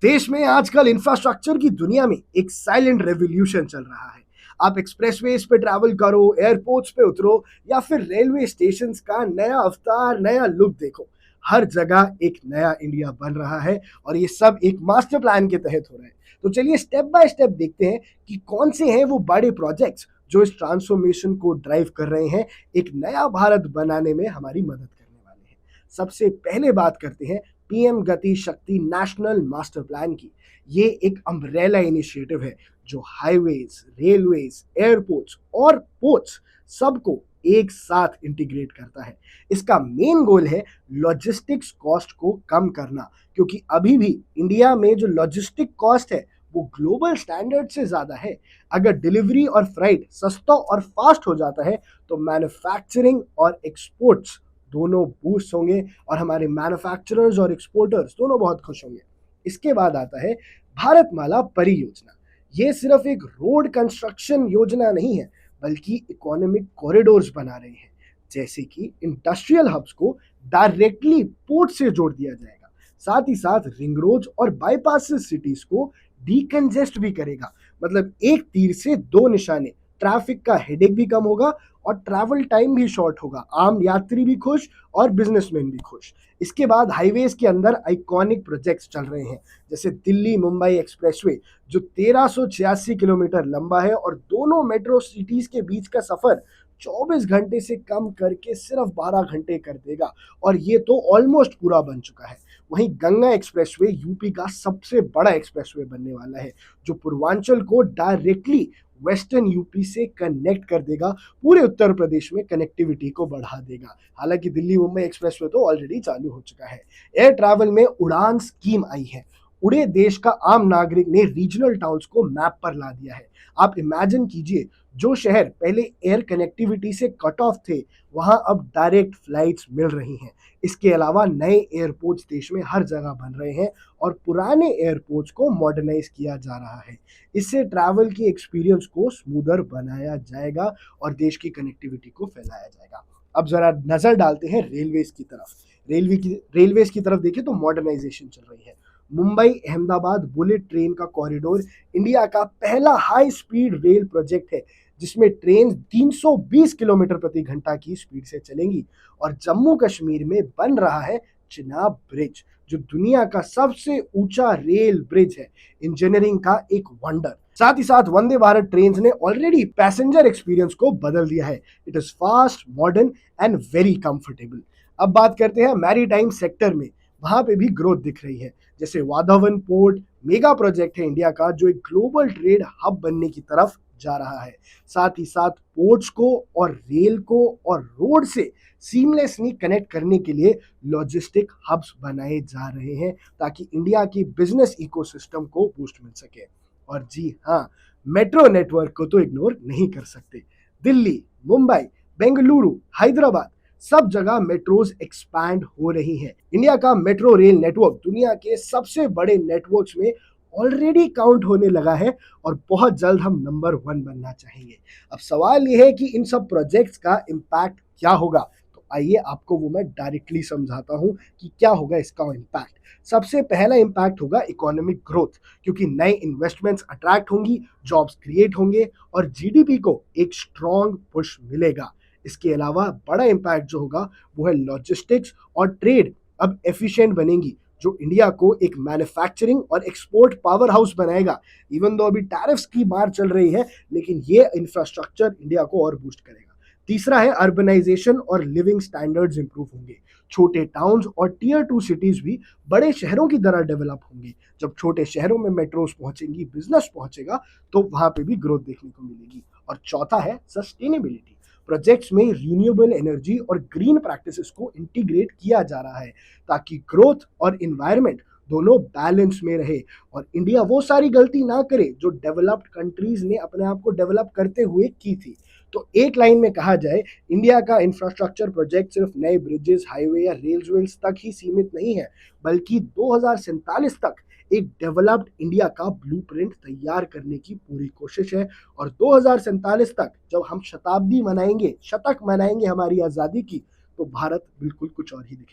देश में आजकल इंफ्रास्ट्रक्चर की दुनिया में एक साइलेंट रेवोल्यूशन चल रहा है। आप एक्सप्रेसवेज पे ट्रैवल करो, एयरपोर्ट्स पे उतरो या फिर रेलवे स्टेशंस का नया अवतार, नया लुक देखो, हर जगह एक नया इंडिया बन रहा है और ये सब एक मास्टर प्लान के तहत हो रहा है। तो चलिए स्टेप बाय स्टेप देखते हैं कि कौन से हैं वो बड़े प्रोजेक्ट्स जो इस ट्रांसफॉर्मेशन को ड्राइव कर रहे हैं, एक नया भारत बनाने में हमारी मदद करने वाले हैं। सबसे पहले बात करते हैं पीएम गति शक्ति नेशनल मास्टर प्लान की। ये एक अम्ब्रेला इनिशिएटिव है जो हाईवेज, रेलवेज, एयरपोर्ट्स और पोर्ट्स सबको एक साथ इंटीग्रेट करता है। इसका मेन गोल है लॉजिस्टिक्स कॉस्ट को कम करना, क्योंकि अभी भी इंडिया में जो लॉजिस्टिक कॉस्ट है वो ग्लोबल स्टैंडर्ड से ज़्यादा है। अगर डिलीवरी और फ्राइट सस्ता और फास्ट हो जाता है तो मैन्युफैक्चरिंग और एक्सपोर्ट्स दोनों बूस्ट होंगे और हमारे मैन्युफैक्चरर्स और एक्सपोर्टर्स दोनों बहुत खुश होंगे। इसके बाद आता है भारतमाला परियोजना। ये सिर्फ एक रोड कंस्ट्रक्शन योजना नहीं है, बल्कि इकोनॉमिक कॉरिडोर्स बना रहे हैं। जैसे कि इंडस्ट्रियल हब्स को डायरेक्टली पोर्ट से जोड़ दिया जाएगा, साथ ही साथ रिंग रोड और बाईपास सिटीज को डीकंजेस्ट भी करेगा। मतलब एक तीर से दो निशाने, ट्रैफिक का हेडेक भी कम होगा और ट्रैवल टाइम भी शॉर्ट होगा, आम यात्री भी खुश और बिजनेसमैन भी खुश। इसके बाद हाईवेज के अंदर आइकॉनिक प्रोजेक्ट्स चल रहे हैं, जैसे दिल्ली मुंबई एक्सप्रेसवे जो 1386 किलोमीटर लंबा है और दोनों मेट्रो सिटीज के बीच का सफर 24 घंटे से कम करके सिर्फ 12 घंटे कर देगा और ये तो ऑलमोस्ट पूरा बन चुका है। वहीं गंगा एक्सप्रेसवे यूपी का सबसे बड़ा एक्सप्रेसवे बनने वाला है, जो पूर्वांचल को डायरेक्टली वेस्टर्न यूपी से कनेक्ट कर देगा, पूरे उत्तर प्रदेश में कनेक्टिविटी को बढ़ा देगा। हालांकि दिल्ली मुंबई एक्सप्रेसवे तो ऑलरेडी चालू हो चुका है। एयर ट्रैवल में उड़ान स्कीम आई है। पूरे देश का आम नागरिक ने रीजनल टाउन्स को मैप पर ला दिया है। आप इमेजिन कीजिए, जो शहर पहले एयर कनेक्टिविटी से कट ऑफ थे, वहां अब डायरेक्ट फ्लाइट्स मिल रही हैं। इसके अलावा नए एयरपोर्ट्स देश में हर जगह बन रहे हैं और पुराने एयरपोर्ट्स को मॉडर्नाइज किया जा रहा है। इससे ट्रैवल की एक्सपीरियंस को स्मूदर बनाया जाएगा और देश की कनेक्टिविटी को फैलाया जाएगा। अब जरा नजर डालते हैं रेलवेज की तरफ। रेलवेज की तरफ देखें तो मॉडर्नाइजेशन चल रही है। मुंबई अहमदाबाद बुलेट ट्रेन का कॉरिडोर इंडिया का पहला हाई स्पीड रेल प्रोजेक्ट है, जिसमें ट्रेन 320 किलोमीटर प्रति घंटा की स्पीड से चलेंगी। और जम्मू कश्मीर में बन रहा है चिनाब ब्रिज, जो दुनिया का सबसे ऊंचा रेल ब्रिज है। इंजीनियरिंग का एक वंडर। साथ ही साथ वंदे भारत ट्रेन ने ऑलरेडी पैसेंजर एक्सपीरियंस को बदल दिया है। It is fast, modern and very comfortable. अब बात करते हैं मैरीटाइम सेक्टर में। वहां पे भी ग्रोथ दिख रही है, जैसे वाधावन पोर्ट मेगा प्रोजेक्ट है इंडिया का, जो एक ग्लोबल ट्रेड हब बनने की तरफ जा रहा है। साथ ही साथ पोर्ट्स को और रेल को और रोड से सीमलेसली कनेक्ट करने के लिए लॉजिस्टिक हब्स बनाए जा रहे हैं, ताकि इंडिया की बिजनेस इकोसिस्टम को बूस्ट मिल सके। और जी हाँ, मेट्रो नेटवर्क को तो इग्नोर नहीं कर सकते। दिल्ली, मुंबई, बेंगलुरु, हैदराबाद, सब जगह मेट्रोज एक्सपैंड हो रही हैं। इंडिया का मेट्रो रेल नेटवर्क दुनिया के सबसे बड़े नेटवर्क्स में ऑलरेडी काउंट होने लगा है और बहुत जल्द हम नंबर 1 बनना चाहेंगे। अब सवाल यह है कि इन सब प्रोजेक्ट्स का इम्पैक्ट क्या होगा। तो आइए आपको वो मैं डायरेक्टली समझाता हूँ कि क्या होगा इसका इम्पैक्ट। सबसे पहला इम्पैक्ट होगा इकोनॉमिक ग्रोथ, क्योंकि नए इन्वेस्टमेंट्स अट्रैक्ट होंगी, जॉब्स क्रिएट होंगे और जीडीपी को एक स्ट्रॉन्ग पुश मिलेगा। इसके अलावा बड़ा इम्पैक्ट जो होगा वो है लॉजिस्टिक्स और ट्रेड अब एफिशिएंट बनेंगी, जो इंडिया को एक मैन्युफैक्चरिंग और एक्सपोर्ट पावर हाउस बनाएगा। इवन दो अभी टैरिफ्स की मार चल रही है, लेकिन ये इंफ्रास्ट्रक्चर इंडिया को और बूस्ट करेगा। तीसरा है अर्बनाइजेशन और लिविंग स्टैंडर्ड्स इंप्रूव होंगे। छोटे टाउन्स और टियर 2 सिटीज भी बड़े शहरों की तरह डेवलप होंगे। जब छोटे शहरों में मेट्रोज पहुंचेंगी, बिजनेस पहुंचेगा, तो वहां पे भी ग्रोथ देखने को मिलेगी। और चौथा है सस्टेनेबिलिटी। प्रोजेक्ट्स में रिन्यूएबल एनर्जी और ग्रीन प्रैक्टिसेस को इंटीग्रेट किया जा रहा है, ताकि ग्रोथ और इन्वायरमेंट दोनों बैलेंस में रहे और इंडिया वो सारी गलती ना करे जो डेवलप्ड कंट्रीज ने अपने आप को डेवलप करते हुए की थी। तो एक लाइन में कहा जाए, इंडिया का इंफ्रास्ट्रक्चर प्रोजेक्ट सिर्फ नए ब्रिजेस, हाईवे या रेलवेज तक ही सीमित नहीं है, बल्कि 2047 तक एक डेवलप्ड इंडिया का ब्लूप्रिंट तैयार करने की पूरी कोशिश है। और 2047 तक जब हम शताब्दी मनाएंगे, शतक मनाएंगे हमारी आज़ादी की, तो भारत बिल्कुल कुछ और ही दिखेगा।